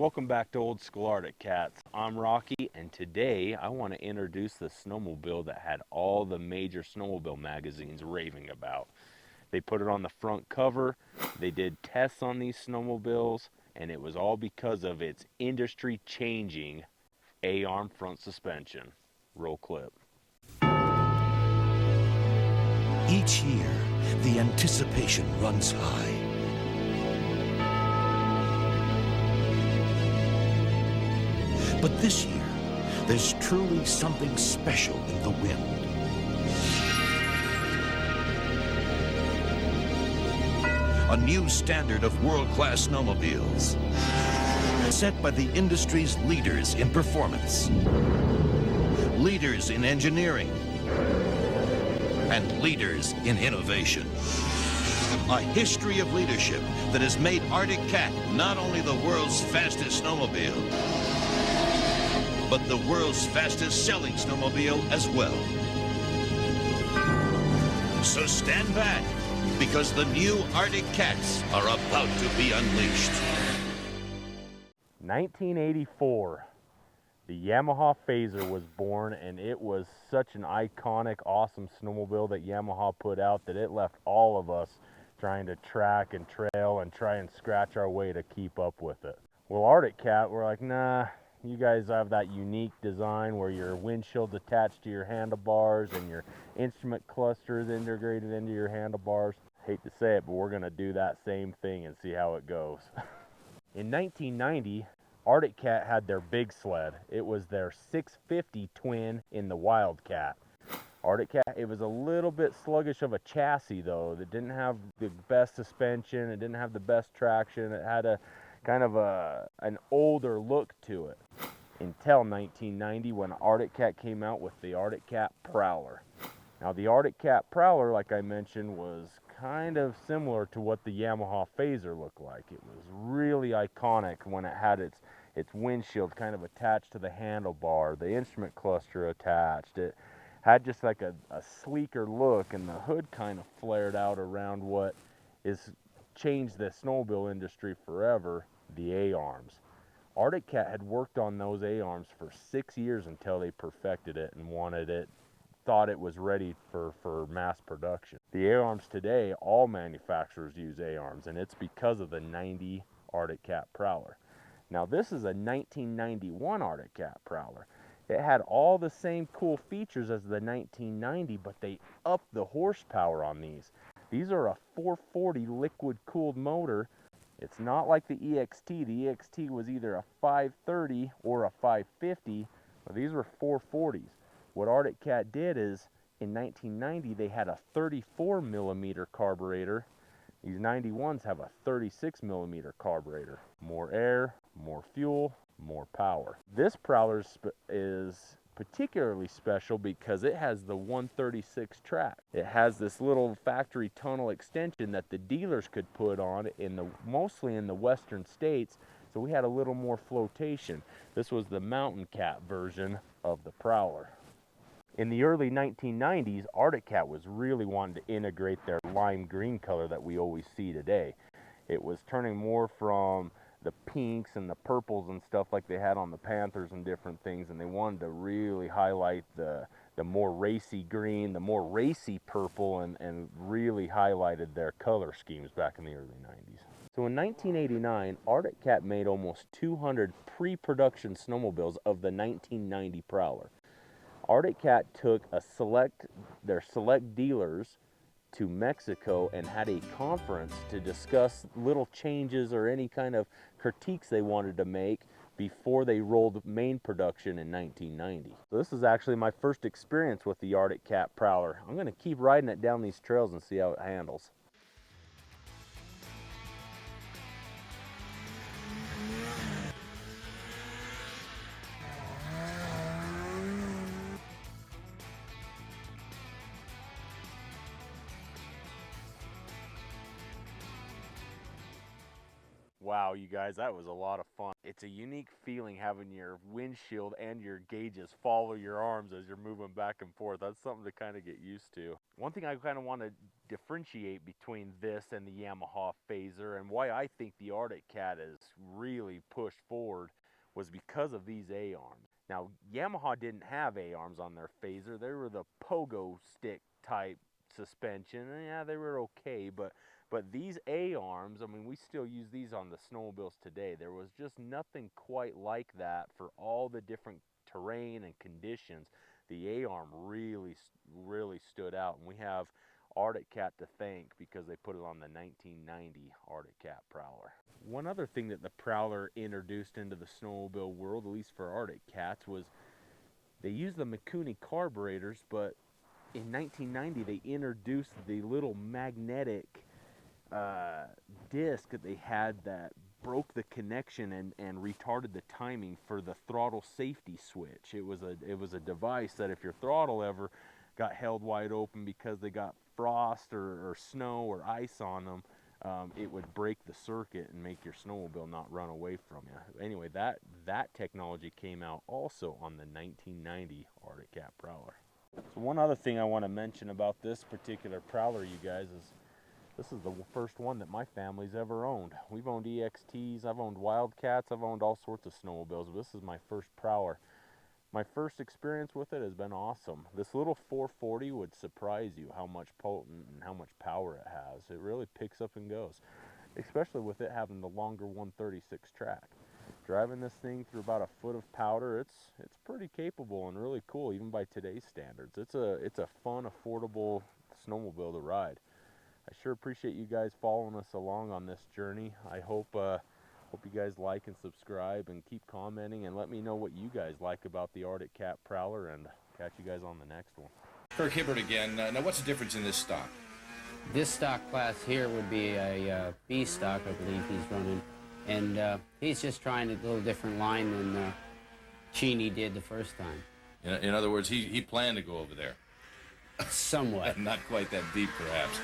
Welcome back to Old School Arctic Cats. I'm Rocky, and today I want to introduce the snowmobile that had all the major snowmobile magazines raving about. They put it on the front cover, they did tests on these snowmobiles, and it was all because of its industry-changing A-arm front suspension. Roll clip. Each year, the anticipation runs high. But this year, there's truly something special in the wind. A new standard of world-class snowmobiles, set by the industry's leaders in performance, leaders in engineering, and leaders in innovation. A history of leadership that has made Arctic Cat not only the world's fastest snowmobile, but the world's fastest selling snowmobile as well. So stand back, because the new Arctic Cats are about to be unleashed. 1984, the Yamaha phazer was born, and it was such an iconic, awesome snowmobile that Yamaha put out that it left all of us trying to track and trail and try and scratch our way to keep up with it. Well, Arctic Cat, we're like, nah, you guys have that unique design where your windshield's attached to your handlebars and your instrument cluster is integrated into your handlebars. Hate to say it, but we're going to do that same thing and see how it goes. In 1990, Arctic Cat had their big sled. It was their 650 twin in the Wildcat. Arctic Cat, it was a little bit sluggish of a chassis though. It didn't have the best suspension, it didn't have the best traction, it had a kind of an older look to it. Until 1990 when Arctic Cat came out with the Arctic Cat Prowler. Now the Arctic Cat Prowler, like I mentioned, was kind of similar to what the Yamaha phazer looked like. It was really iconic when it had its windshield kind of attached to the handlebar, the instrument cluster attached. It had just like a sleeker look, and the hood kind of flared out around what is changed the snowmobile industry forever, the A-arms. Arctic Cat had worked on those A-arms for 6 years until they perfected it and thought it was ready for mass production. The A-arms today, all manufacturers use A-arms, and it's because of the 90 Arctic Cat Prowler. Now this is a 1991 Arctic Cat Prowler. It had all the same cool features as the 1990, but they upped the horsepower on these. These are a 440 liquid-cooled motor. It's not like the EXT. The EXT was either a 530 or a 550, but these were 440s. What Arctic Cat did is, in 1990, they had a 34 millimeter carburetor. These 91s have a 36 millimeter carburetor. More air, more fuel, more power. This Prowler is particularly special because it has the 136 track. It has this little factory tunnel extension that the dealers could put on mostly in the western states, so we had a little more flotation. This was the Mountain Cat version of the Prowler. In the early 1990s, Arctic Cat was really wanting to integrate their lime green color that we always see today. It was turning more from the pinks and the purples and stuff like they had on the Panthers and different things, and they wanted to really highlight the more racy green, the more racy purple, and really highlighted their color schemes back in the early 90s. So in 1989, Arctic Cat made almost 200 pre-production snowmobiles of the 1990 Prowler. Arctic Cat took their select dealers to Mexico and had a conference to discuss little changes or any kind of critiques they wanted to make before they rolled main production in 1990. So this is actually my first experience with the Arctic Cat Prowler. I'm going to keep riding it down these trails and see how it handles. Wow, you guys, that was a lot of fun. It's a unique feeling having your windshield and your gauges follow your arms as you're moving back and forth. That's something to kind of get used to. One thing I kind of want to differentiate between this and the Yamaha phazer, and why I think the Arctic Cat is really pushed forward, was because of these A-arms. Now, Yamaha didn't have A-arms on their phazer. They were the pogo stick type suspension, and yeah, they were okay, but these A-arms, I mean, we still use these on the snowmobiles today. There was just nothing quite like that for all the different terrain and conditions. The A-arm really stood out, and we have Arctic Cat to thank because they put it on the 1990 Arctic Cat Prowler. One other thing that the Prowler introduced into the snowmobile world, at least for Arctic Cats, was they used the Mikuni carburetors, but in 1990 they introduced the little magnetic disc that they had that broke the connection and retarded the timing for the throttle safety switch. It was a device that if your throttle ever got held wide open because they got frost or snow or ice on them, it would break the circuit and make your snowmobile not run away from you. Anyway, that technology came out also on the 1990 Arctic Cat Prowler. So one other thing I want to mention about this particular Prowler, you guys, is this is the first one that my family's ever owned. We've owned EXTs, I've owned Wildcats, I've owned all sorts of snowmobiles, but this is my first Prowler. My first experience with it has been awesome. This little 440 would surprise you how much potent and how much power it has. It really picks up and goes, especially with it having the longer 136 track. Driving this thing through about a foot of powder, it's pretty capable and really cool, even by today's standards. It's a fun, affordable snowmobile to ride. I sure appreciate you guys following us along on this journey. I hope you guys like and subscribe and keep commenting and let me know what you guys like about the Arctic Cat Prowler, and catch you guys on the next one. Kirk Hibbert again. Now, what's the difference in this stock? This stock class here would be a B stock, I believe he's running. And he's just trying a little different line than Cheney did the first time. In other words, he planned to go over there. Somewhat. Not quite that deep, perhaps.